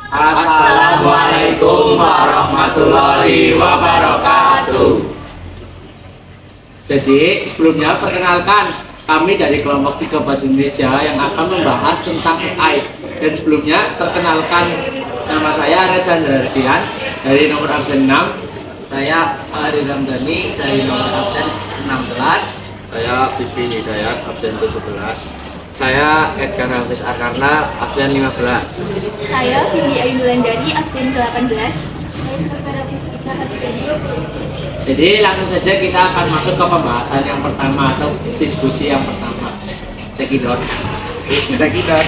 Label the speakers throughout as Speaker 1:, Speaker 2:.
Speaker 1: Assalamualaikum warahmatullahi wabarakatuh. Jadi sebelumnya perkenalkan, kami dari kelompok 3 Bahasa Indonesia yang akan membahas tentang AI. Dan sebelumnya perkenalkan, nama saya Reza Andradian dari nomor absen 6.
Speaker 2: Saya Ari Ramdhani dari nomor absen 16.
Speaker 3: Saya Bibi Hidayat, absen 17.
Speaker 2: Saya Edgar Hafiz Arkarna, absen 15.
Speaker 4: Saya Vindi Ayulandani, absen 18. Saya Safira Puspita, absen 20.
Speaker 1: Jadi langsung saja kita akan masuk ke pembahasan yang pertama atau diskusi yang pertama. Cekidot. Cekidot.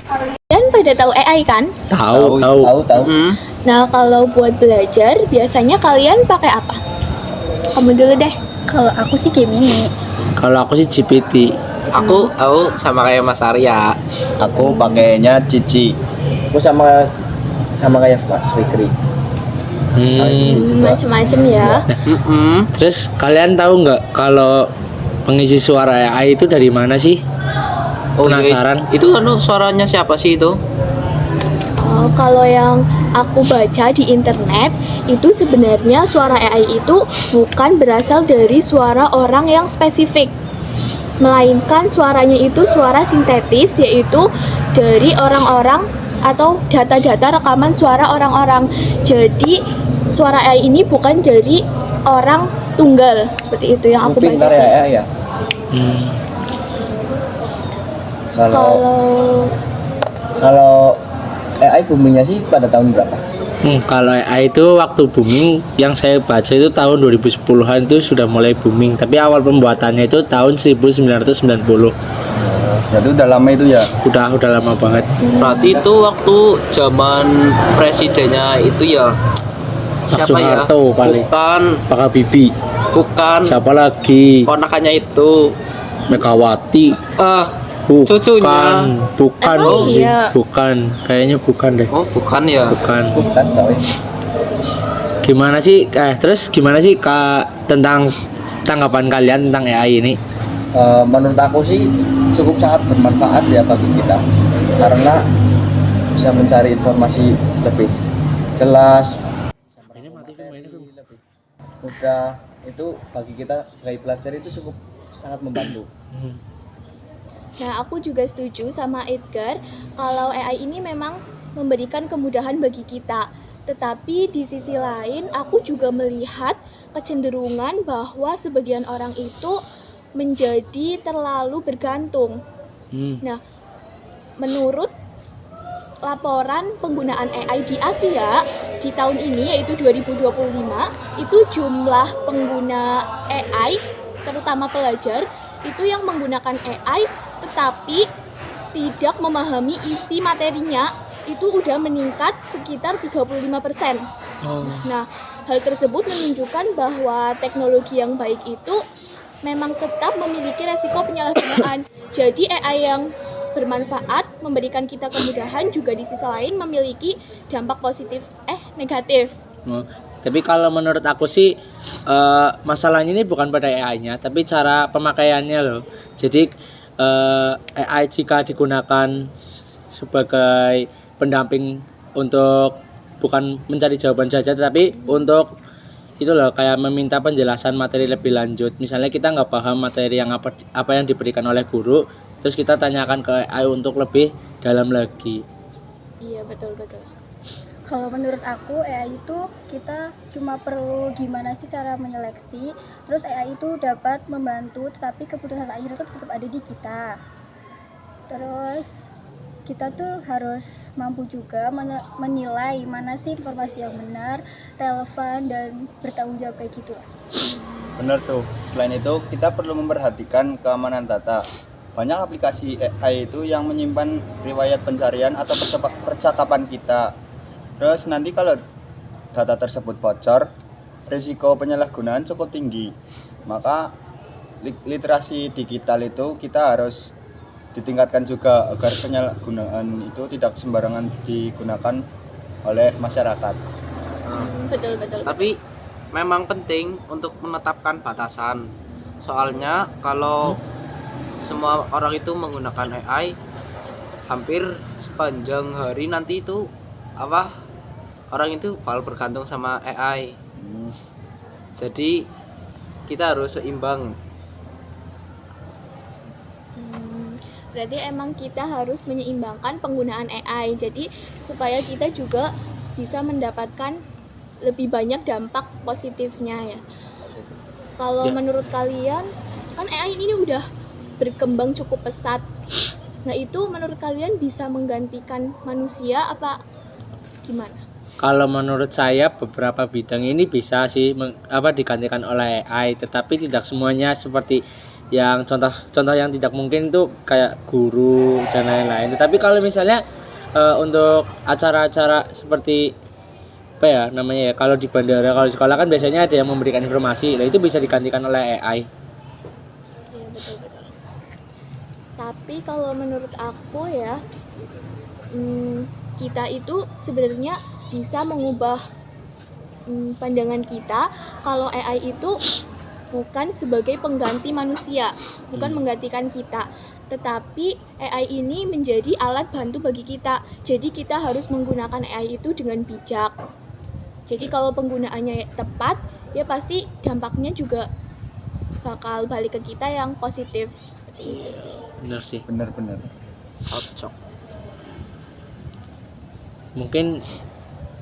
Speaker 4: Kalian pada tahu AI kan?
Speaker 3: Tahu.
Speaker 4: Nah, kalau buat belajar, biasanya kalian pakai apa? Kamu dulu deh.
Speaker 5: Kalau aku sih Gemini.
Speaker 3: Kalau aku sih GPT.
Speaker 2: Aku sama kayak Mas Arya.
Speaker 3: Aku pakainya Cici. Aku sama kayak Mas Fikri.
Speaker 4: Macem-macem ya.
Speaker 3: Terus kalian tahu nggak kalau pengisi suara AI itu dari mana sih? Penasaran?
Speaker 2: Itu suaranya siapa sih itu?
Speaker 4: Kalau yang aku baca di internet, itu sebenarnya suara AI itu bukan berasal dari suara orang yang spesifik, melainkan suaranya itu suara sintetis, yaitu dari orang-orang atau data-data rekaman suara orang-orang. Jadi suara AI ini bukan dari orang tunggal, seperti itu yang aku baca sih.
Speaker 3: Ya. Kalau AI boomingnya sih pada tahun berapa? Kalau AI itu waktu booming yang saya baca itu tahun 2010-an itu sudah mulai booming. Tapi awal pembuatannya itu tahun 1990. Berarti udah lama itu ya? Udah lama banget.
Speaker 2: Berarti itu waktu zaman presidennya itu ya. Siapa ya?
Speaker 3: Soeharto paling.
Speaker 2: Bukan
Speaker 3: Pak Habibie.
Speaker 2: Bukan.
Speaker 3: Siapa lagi?
Speaker 2: Ponakannya itu.
Speaker 3: Megawati. Bukan,
Speaker 2: Cucunya.
Speaker 3: bukan,
Speaker 4: Emang
Speaker 3: sih.
Speaker 4: iya?
Speaker 3: Bukan, kayaknya bukan deh.
Speaker 2: Oh, bukan ya.
Speaker 3: Bukan, coy. Gimana sih, terus gimana sih Kak tentang tanggapan kalian tentang AI ini? Menurut aku sih cukup sangat bermanfaat ya bagi kita, karena bisa mencari informasi lebih jelas, lebih mudah. Itu bagi kita sebagai pelajar itu cukup sangat membantu.
Speaker 4: Nah, aku juga setuju sama Edgar kalau AI ini memang memberikan kemudahan bagi kita. Tetapi di sisi lain, aku juga melihat kecenderungan bahwa sebagian orang itu menjadi terlalu bergantung. Nah, menurut laporan penggunaan AI di Asia di tahun ini, yaitu 2025, itu jumlah pengguna AI, terutama pelajar, itu yang menggunakan AI tetapi tidak memahami isi materinya, itu udah meningkat sekitar 35%. Nah, hal tersebut menunjukkan bahwa teknologi yang baik itu memang tetap memiliki resiko penyalahgunaan. Jadi AI yang bermanfaat, memberikan kita kemudahan, juga di sisi lain memiliki dampak negatif.
Speaker 3: Tapi kalau menurut aku sih masalahnya ini bukan pada AI-nya, tapi cara pemakaiannya loh. Jadi AI jika digunakan sebagai pendamping untuk bukan mencari jawaban saja, tapi untuk itu loh, kayak meminta penjelasan materi lebih lanjut. Misalnya kita nggak paham materi yang apa yang diberikan oleh guru, terus kita tanyakan ke AI untuk lebih dalam lagi.
Speaker 4: Iya, betul.
Speaker 5: Kalau menurut aku AI itu kita cuma perlu gimana sih cara menyeleksi. Terus AI itu dapat membantu, tetapi keputusan akhir itu tetap ada di kita. Terus kita tuh harus mampu juga menilai mana sih informasi yang benar, relevan, dan bertanggung jawab kayak gitu lah.
Speaker 6: Benar tuh. Selain itu kita perlu memperhatikan keamanan data. Banyak aplikasi AI itu yang menyimpan riwayat pencarian atau percakapan kita. Terus nanti kalau data tersebut bocor, risiko penyalahgunaan cukup tinggi. Maka literasi digital itu kita harus ditingkatkan juga agar penyalahgunaan itu tidak sembarangan digunakan oleh masyarakat.
Speaker 4: Betul.
Speaker 2: Tapi memang penting untuk menetapkan batasan. Soalnya kalau semua orang itu menggunakan AI, hampir sepanjang hari nanti itu apa orang itu bakal bergantung sama AI. Jadi kita harus seimbang.
Speaker 4: Berarti emang kita harus menyeimbangkan penggunaan AI. Jadi supaya kita juga bisa mendapatkan lebih banyak dampak positifnya ya. Kalau
Speaker 3: Ya.
Speaker 4: menurut kalian, kan AI ini udah berkembang cukup pesat. Nah itu menurut kalian bisa menggantikan manusia apa gimana?
Speaker 3: Kalau menurut saya beberapa bidang ini bisa sih digantikan oleh AI, tetapi tidak semuanya seperti yang contoh yang tidak mungkin itu kayak guru dan lain-lain. Tetapi kalau misalnya untuk acara-acara seperti apa ya namanya ya, kalau di bandara, kalau di sekolah kan biasanya ada yang memberikan informasi, nah itu bisa digantikan oleh AI.
Speaker 4: Iya betul. Tapi kalau menurut aku ya, kita itu sebenarnya bisa mengubah pandangan kita kalau AI itu bukan sebagai pengganti manusia, bukan menggantikan kita. Tetapi AI ini menjadi alat bantu bagi kita. Jadi kita harus menggunakan AI itu dengan bijak. Jadi kalau penggunaannya tepat, ya pasti dampaknya juga bakal balik ke kita yang positif. Seperti itu sih.
Speaker 3: Benar sih.
Speaker 6: Bener-bener.
Speaker 2: Cocok.
Speaker 3: Mungkin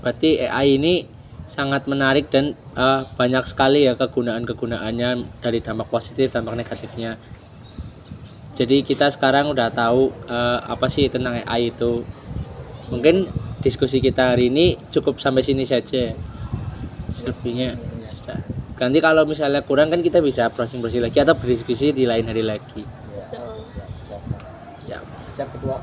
Speaker 3: berarti AI ini sangat menarik dan banyak sekali ya kegunaannya dari dampak positif, dampak negatifnya. Jadi kita sekarang udah tahu apa sih tentang AI itu. Mungkin diskusi kita hari ini cukup sampai sini saja. Selebihnya sudah. Nanti kalau misalnya kurang kan kita bisa browsing lagi atau berdiskusi di lain hari lagi.
Speaker 4: Betul.
Speaker 3: Ya.
Speaker 2: Yang kedua